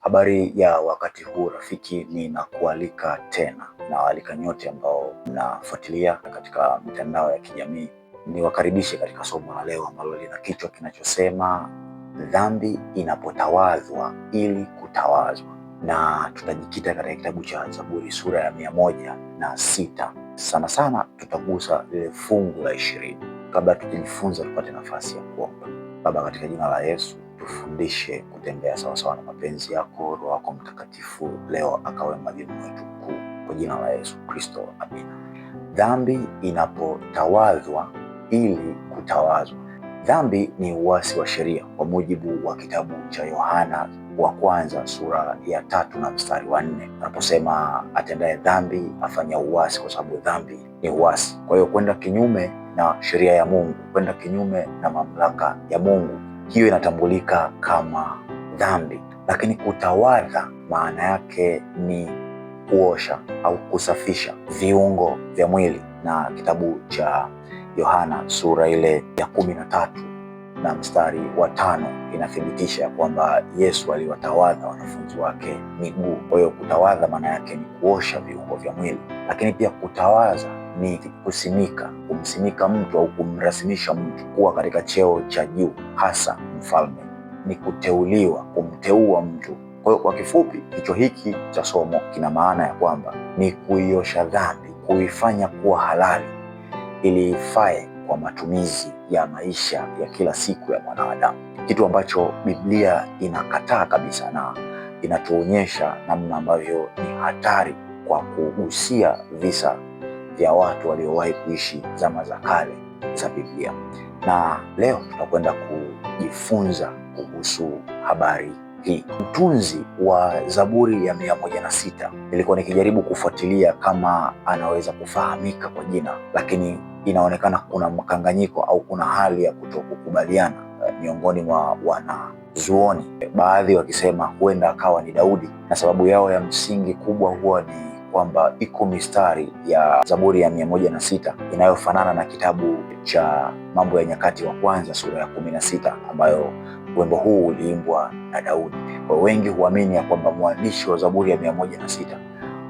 Habari ya wakati huu rafiki, ninakualika tena, nawaalika nyote ambao mnafuatilia katika mitandao ya kijamii, niwakaribishe katika somo la leo ambalo lina kichwa kinachosema dhambi inapotawazwa ili kutawazwa, na tutajikita katika kitabu cha Zaburi sura ya 106. Sana sana tutagusa lile fungu la 20. Kabla tukijifunza, tupate nafasi ya kuomba. Baba, katika jina la Yesu tufundishe kutembea sawasawa na mapenzi yako. Roho yako Mtakatifu leo akawe mwalimu wetu mkuu, kwa jina la Yesu Kristo, amina. Dhambi inapotawazwa ili kutawazwa. Dhambi ni uasi wa sheria kwa mujibu wa kitabu cha Yohana wa kwanza sura ya 3 na mstari wa 4, anaposema atendaye dhambi afanya uasi, kwa sababu dhambi ni uasi. Kwa hiyo kwenda kinyume na sheria ya Mungu, kwenda kinyume na mamlaka ya Mungu, hiyo inatambulika kama dhambi. Lakini kutawadha maana yake ni kuosha au kusafisha viungo vya mwili, na kitabu cha Yohana sura ile ya 13 na mstari wa 5 inathibitisha kwamba Yesu aliwatawadha wanafunzi wake miguu. Kwa hiyo kutawadha maana yake ni kuosha viungo vya mwili. Lakini pia kutawaza ni kusimika, kumsimika mtu au kumrasimisha mtu kuwa katika cheo cha juu, hasa mfalme. Ni kuteuliwa, kumteua mtu. Kwa hiyo kwa kifupi, kichwa hiki cha somo kina maana ya kwamba ni kuiosha dhambi, kuifanya kuwa halali ili ifae kwa matumizi ya maisha ya kila siku ya mwanadamu, kitu ambacho Biblia inakataa kabisa na inatuonyesha namna ambavyo ni hatari kwa kugusia visa vya watu waliowahi kuishi zama za kale za Biblia. Na leo tutakwenda kujifunza kuhusu habari hii. Mtunzi wa Zaburi ya 106, nilikuwa nikijaribu kufuatilia kama anaweza kufahamika kwa jina, lakini inaonekana kuna mkanganyiko au kuna hali ya kutokukubaliana miongoni mwa wanazuoni, baadhi wakisema huenda akawa ni Daudi, na sababu yao ya msingi kubwa huwa ni kwamba iko mistari ya Zaburi ya 106 inayofanana na kitabu cha Mambo ya Nyakati wa kwanza sura ya 16, ambayo wimbo huu uliimbwa na Daudi. Kwa wengi huamini ya kwamba mwandishi wa Zaburi ya 106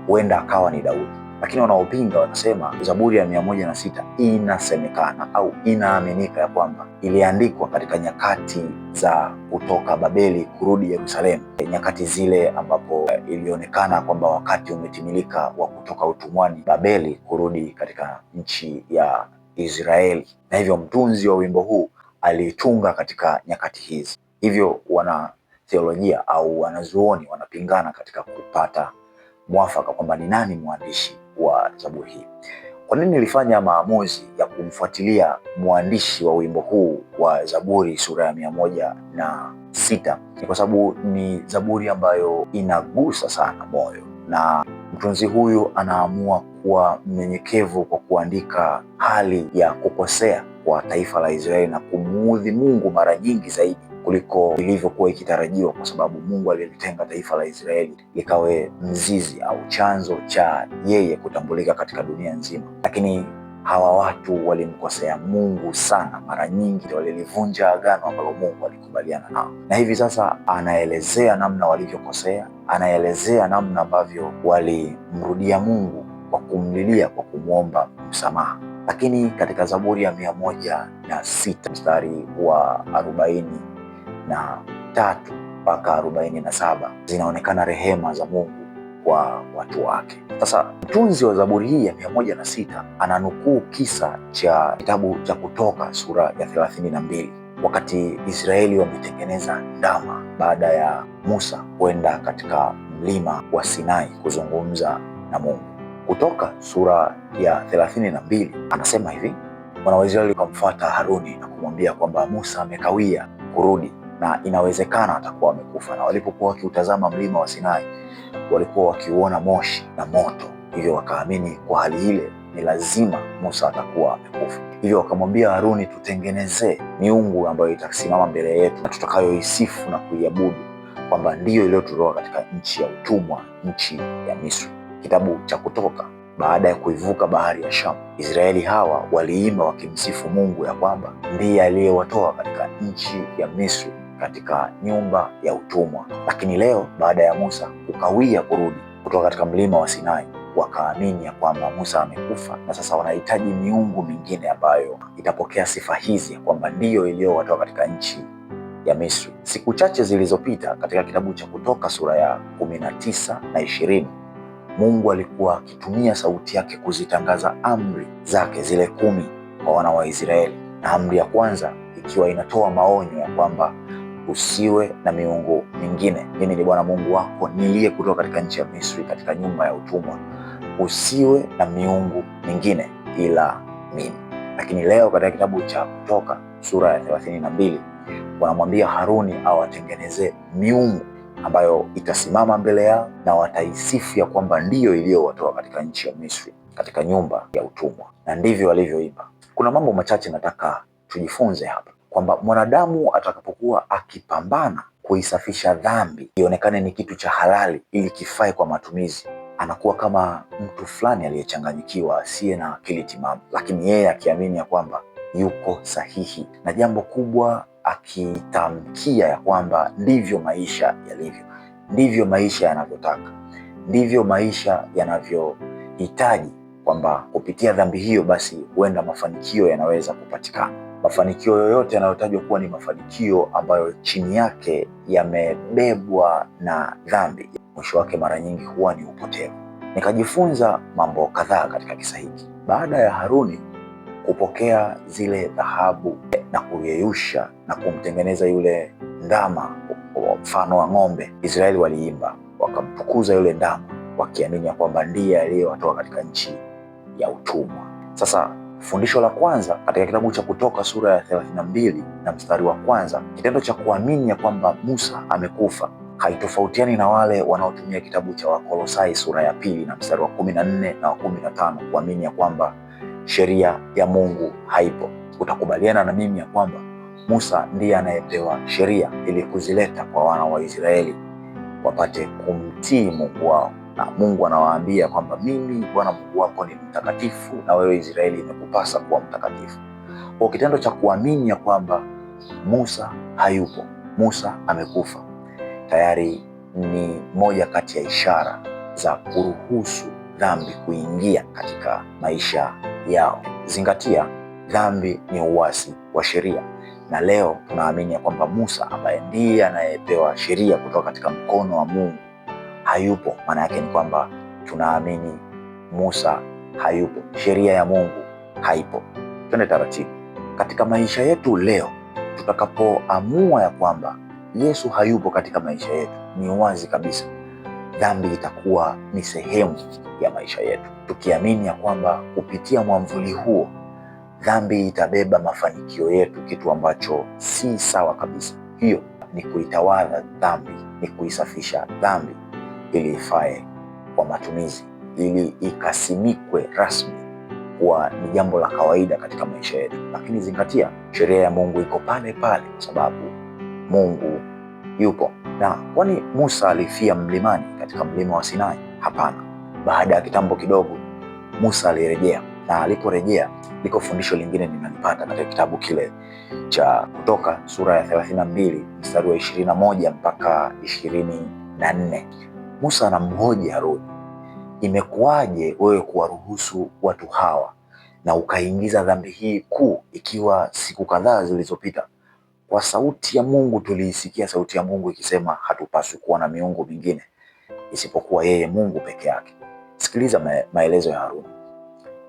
huenda akawa ni Daudi, lakini wanaopinga wanasema Zaburi ya 106 inasemekana au inaaminika ya kwamba iliandikwa katika nyakati za kutoka Babeli kurudi Yerusalemu, nyakati zile ambapo ilionekana kwamba wakati umetimilika wa kutoka utumwani Babeli kurudi katika nchi ya Israeli, na hivyo mtunzi wa wimbo huu alitunga katika nyakati hizi. Hivyo wana theolojia au wanazuoni wanapingana katika kupata mwafaka kwamba ni nani mwandishi wa Zaburi hii. Kwa nini nilifanya maamuzi ya kumfuatilia mwandishi wa wimbo huu wa Zaburi sura ya 106? Ni kwa sababu ni Zaburi ambayo inagusa sana moyo, na mtunzi huyu anaamua kuwa mnyenyekevu kwa kuandika hali ya kukosea kwa taifa la Israeli na kumuudhi Mungu mara nyingi zaidi kuliko ilivyokuwa ikitarajiwa, kwa sababu Mungu alilitenga taifa la Israeli likawe mzizi au chanzo cha yeye kutambulika katika dunia nzima. Lakini hawa watu walimkosea Mungu sana, mara nyingi walilivunja agano ambalo Mungu alikubaliana nao, na hivi sasa anaelezea namna walivyokosea, anaelezea namna ambavyo walimrudia Mungu kwa kumlilia, kwa kumwomba msamaha. Lakini katika Zaburi ya 106 mstari wa 43 mpaka 47 zinaonekana rehema za Mungu kwa watu wake. Sasa mtunzi wa Zaburi hii ya 106 ananukuu kisa cha kitabu cha Kutoka sura ya 32, wakati Israeli wametengeneza ndama baada ya Musa kwenda katika mlima wa Sinai kuzungumza na Mungu. Kutoka sura ya 32 anasema hivi: wana wa Israeli wakamfuata Haruni na kumwambia kwamba Musa amekawia kurudi na inawezekana atakuwa amekufa. Na walipokuwa wakiutazama mlima wa Sinai, walikuwa wakiuona moshi na moto, hivyo wakaamini kwa hali ile ni lazima Musa atakuwa amekufa. Hivyo wakamwambia Haruni, tutengenezee miungu ambayo itasimama mbele yetu na tutakayoisifu na kuiabudu, kwamba ndiyo iliyotutoa katika nchi ya utumwa, nchi ya Misri. Kitabu cha Kutoka. Baada ya kuivuka bahari ya Shamu, Israeli hawa waliimba wakimsifu Mungu ya kwamba ndiye aliyewatoa katika nchi ya Misri katika nyumba ya utumwa. Lakini leo baada ya Musa kukawia kurudi kutoka katika mlima wa Sinai, wakaamini ya kwamba Musa amekufa, na sasa wanahitaji miungu mingine ambayo itapokea sifa hizi ya kwamba ndiyo iliyowatoa katika nchi ya Misri. Siku chache zilizopita katika kitabu cha Kutoka sura ya 19 na 20, Mungu alikuwa akitumia sauti yake kuzitangaza amri zake zile 10 kwa wana wa Israeli, na amri ya kwanza ikiwa inatoa maonyo ya kwamba usiwe na miungu mingine. Mimi ni Bwana Mungu wako niliye kutoka katika nchi ya Misri, katika nyumba ya utumwa. Usiwe na miungu mingine ila mimi. Lakini leo katika kitabu cha Kutoka sura ya 32 wanamwambia Haruni awatengenezee miungu ambayo itasimama mbele yao na wataisifu ya kwamba ndiyo iliyowatoa katika nchi ya Misri, katika nyumba ya utumwa. Na ndivyo walivyoimba. Kuna mambo machache nataka tujifunze hapa, kwamba mwanadamu atakapokuwa akipambana kuisafisha dhambi ionekane ni kitu cha halali ili kifae kwa matumizi, anakuwa kama mtu fulani aliyechanganyikiwa, asiye na akili timamu, lakini yeye akiamini ya kwamba yuko sahihi na jambo kubwa, akitamkia ya kwamba ndivyo maisha yalivyo, ndivyo maisha yanavyotaka, ndivyo maisha yanavyohitaji, kwamba kupitia dhambi hiyo basi huenda mafanikio yanaweza kupatikana. Mafanikio yoyote yanayotajwa kuwa ni mafanikio ambayo chini yake yamebebwa na dhambi, mwisho wake mara nyingi huwa ni upotevu. Nikajifunza mambo kadhaa katika kisa hiki. Baada ya Haruni kupokea zile dhahabu na kuyeyusha na kumtengeneza yule ndama wa mfano wa ng'ombe, Israeli waliimba, wakamtukuza yule ndama, wakiamini ya kwamba ndiye aliyewatoa katika nchi ya utumwa. Sasa fundisho la kwanza katika kitabu cha Kutoka sura ya 32 na mstari wa kwanza, kitendo cha kuamini ya kwamba Musa amekufa haitofautiani na wale wanaotumia kitabu cha Wakolosai sura ya 2 na mstari wa 14 na wa 15 kuamini ya kwamba sheria ya Mungu haipo. Utakubaliana na mimi ya kwamba Musa ndiye anayepewa sheria ili kuzileta kwa wana wa Israeli wapate kumtii Mungu wao, na Mungu anawaambia kwamba mimi Bwana Mungu wako ni mtakatifu, na wewe Israeli imekupasa kuwa mtakatifu. Kwa kitendo cha kuamini ya kwamba Musa hayupo, Musa amekufa, tayari ni moja kati ya ishara za kuruhusu dhambi kuingia katika maisha yao. Zingatia, dhambi ni uasi wa sheria, na leo tunaamini ya kwamba Musa ambaye ndiye anayepewa sheria kutoka katika mkono wa Mungu hayupo. Maana yake ni kwamba tunaamini Musa hayupo, sheria ya Mungu haipo. Twende taratibu katika maisha yetu leo. Tutakapoamua ya kwamba Yesu hayupo katika maisha yetu, ni wazi kabisa dhambi itakuwa ni sehemu ya maisha yetu, tukiamini ya kwamba kupitia mwamvuli huo dhambi itabeba mafanikio yetu, kitu ambacho si sawa kabisa. Hiyo ni kuitawala dhambi, ni kuisafisha dhambi ili ifae kwa matumizi, ili ikasimikwe rasmi kuwa ni jambo la kawaida katika maisha yetu. Lakini zingatia, sheria ya Mungu iko pale pale kwa sababu Mungu yupo. Na kwani Musa alifia mlimani katika mlima wa Sinai? Hapana. Baada ya kitambo kidogo Musa alirejea, na aliporejea liko fundisho lingine ninalipata katika kitabu kile cha Kutoka sura ya 32 mstari wa 21 mpaka 24. Musa anamhoji Haruni, imekuwaje wewe kuwaruhusu watu hawa na ukaingiza dhambi hii kuu, ikiwa siku kadhaa zilizopita kwa sauti ya Mungu tuliisikia sauti ya Mungu ikisema hatupaswi kuwa na miungu mingine isipokuwa yeye Mungu peke yake. Sikiliza maelezo ya Haruni.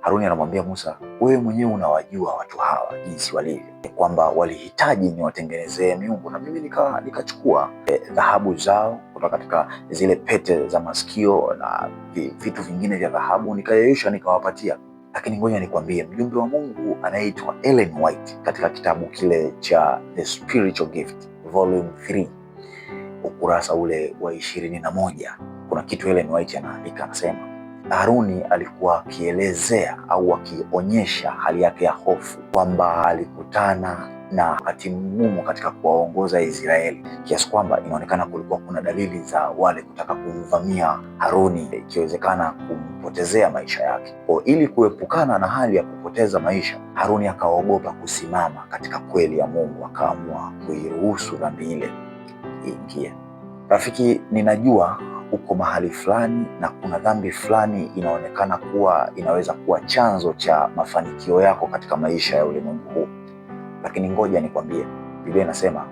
Haruni anamwambia Musa, wewe mwenyewe unawajua watu hawa jinsi walivyo, kwamba walihitaji niwatengenezee miungu, na mimi nikachukua dhahabu zao kutoka katika zile pete za masikio na vitu vingine vya dhahabu, nikayeyusha nikawapatia. Lakini ngoja nikwambie, mjumbe wa Mungu anaitwa Ellen White katika kitabu kile cha The Spiritual Gift Volume 3 ukurasa ule wa 21, kuna kitu Ellen White anaandika, anasema Haruni alikuwa akielezea au akionyesha hali yake ya hofu, kwamba alikutana na wakati mgumu katika kuwaongoza Israeli, kiasi kwamba inaonekana kulikuwa kuna dalili za wale kutaka kumvamia Haruni, ikiwezekana kumpotezea maisha yake. Kwa ili kuepukana na hali ya kupoteza maisha, Haruni akaogopa kusimama katika kweli ya Mungu, akaamua kuiruhusu dhambi ile iingie. Rafiki, ninajua uko mahali fulani na kuna dhambi fulani inaonekana kuwa inaweza kuwa chanzo cha mafanikio yako katika maisha ya ulimwengu huu, lakini ngoja nikwambie, Biblia inasema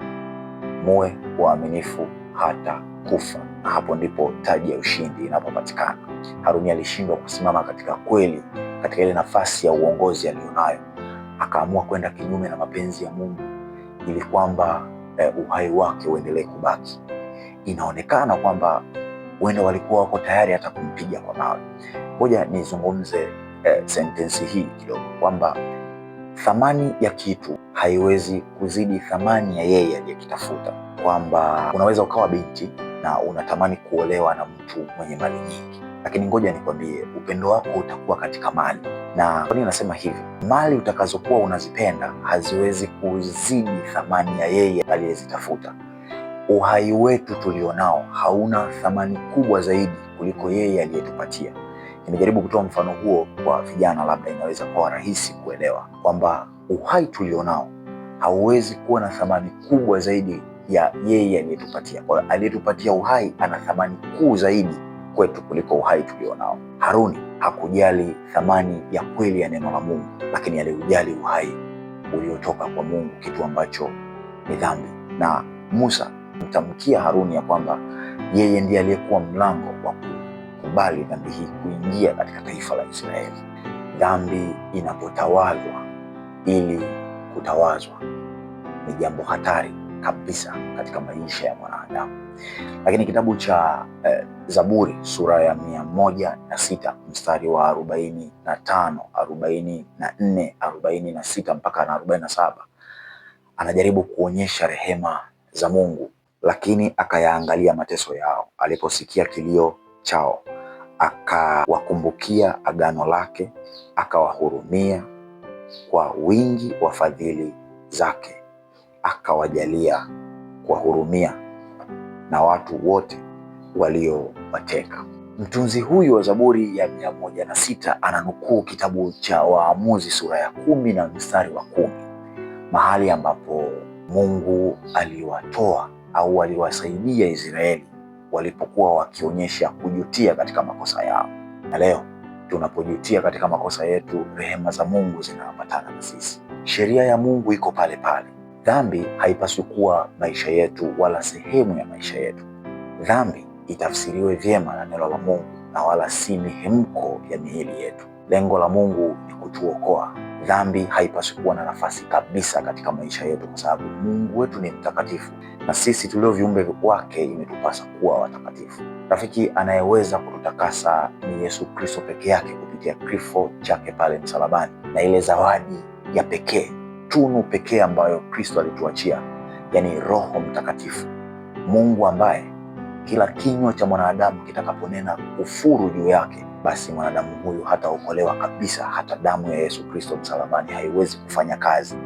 muwe waaminifu hata kufa, na hapo ndipo taji ya ushindi inapopatikana. Haruni alishindwa kusimama katika kweli, katika ile nafasi ya uongozi alionayo, akaamua kwenda kinyume na mapenzi ya Mungu ili kwamba uhai wake uendelee kubaki. Inaonekana kwamba wenda walikuwa wako tayari hata kumpiga kwa mawe. Ngoja nizungumze sentensi hii kidogo, kwamba thamani ya kitu haiwezi kuzidi thamani ya yeye aliyekitafuta. Kwamba unaweza ukawa binti na unatamani kuolewa na mtu mwenye mali nyingi, lakini ngoja nikwambie, upendo wako utakuwa katika mali. Na kwa nini nasema hivi? Mali utakazokuwa unazipenda haziwezi kuzidi thamani ya yeye aliyezitafuta. Uhai wetu tulionao hauna thamani kubwa zaidi kuliko yeye aliyetupatia. Nimejaribu kutoa mfano huo kwa vijana, labda inaweza kuwa rahisi kuelewa kwamba uhai tulionao hauwezi kuwa na thamani kubwa zaidi ya yeye aliyetupatia. Kwa hiyo aliyetupatia uhai ana thamani kuu zaidi kwetu kuliko uhai tulionao. Haruni hakujali thamani ya kweli ya neno la Mungu, lakini aliujali uhai uliotoka kwa Mungu, kitu ambacho ni dhambi. Na Musa mtamkia Haruni ya kwamba yeye ndiye aliyekuwa mlango wa kukubali dhambi hii kuingia katika taifa la Israeli. Dhambi inapotawazwa ili kutawazwa ni jambo hatari kabisa katika maisha ya mwanadamu. Lakini kitabu cha Zaburi sura ya 106 mstari wa 45, 44, 46 mpaka na 47 anajaribu kuonyesha rehema za Mungu, lakini akayaangalia mateso yao. Aliposikia kilio chao, akawakumbukia agano lake, akawahurumia kwa wingi wa fadhili zake, akawajalia kuwahurumia na watu wote waliowateka. Mtunzi huyu wa Zaburi ya 106 ananukuu kitabu cha Waamuzi sura ya 10 na mstari wa 10, mahali ambapo Mungu aliwatoa au aliwasaidia Israeli walipokuwa wakionyesha kujutia katika makosa yao. Na leo tunapojutia katika makosa yetu, rehema za Mungu zinaambatana na sisi. Sheria ya Mungu iko pale pale. Dhambi haipaswi kuwa maisha yetu wala sehemu ya maisha yetu. Dhambi itafsiriwe vyema na neno la Mungu na wala si mihemko ya miili yetu. Lengo la Mungu ni kutuokoa. Dhambi haipaswi kuwa na nafasi kabisa katika maisha yetu, kwa sababu Mungu wetu ni mtakatifu na sisi tulio viumbe wake imetupasa kuwa watakatifu. Rafiki, anayeweza kututakasa ni Yesu Kristo peke yake kupitia kifo chake pale msalabani, na ile zawadi ya pekee, tunu pekee ambayo Kristo alituachia, yani Roho Mtakatifu. Mungu ambaye kila kinywa cha mwanadamu kitakaponena kufuru juu yake, basi mwanadamu huyu hataokolewa kabisa. Hata damu ya Yesu Kristo msalabani haiwezi kufanya kazi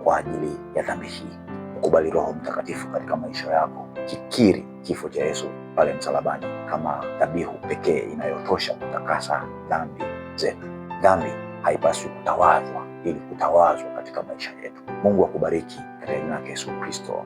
kwa ajili ya dhambi hii. Ukubali Roho Mtakatifu katika maisha yako, kikiri kifo cha Yesu pale msalabani kama dhabihu pekee inayotosha kutakasa dhambi zetu. Dhambi haipaswi kutawazwa ili kutawazwa katika maisha yetu. Mungu akubariki katika jina la Yesu Kristo.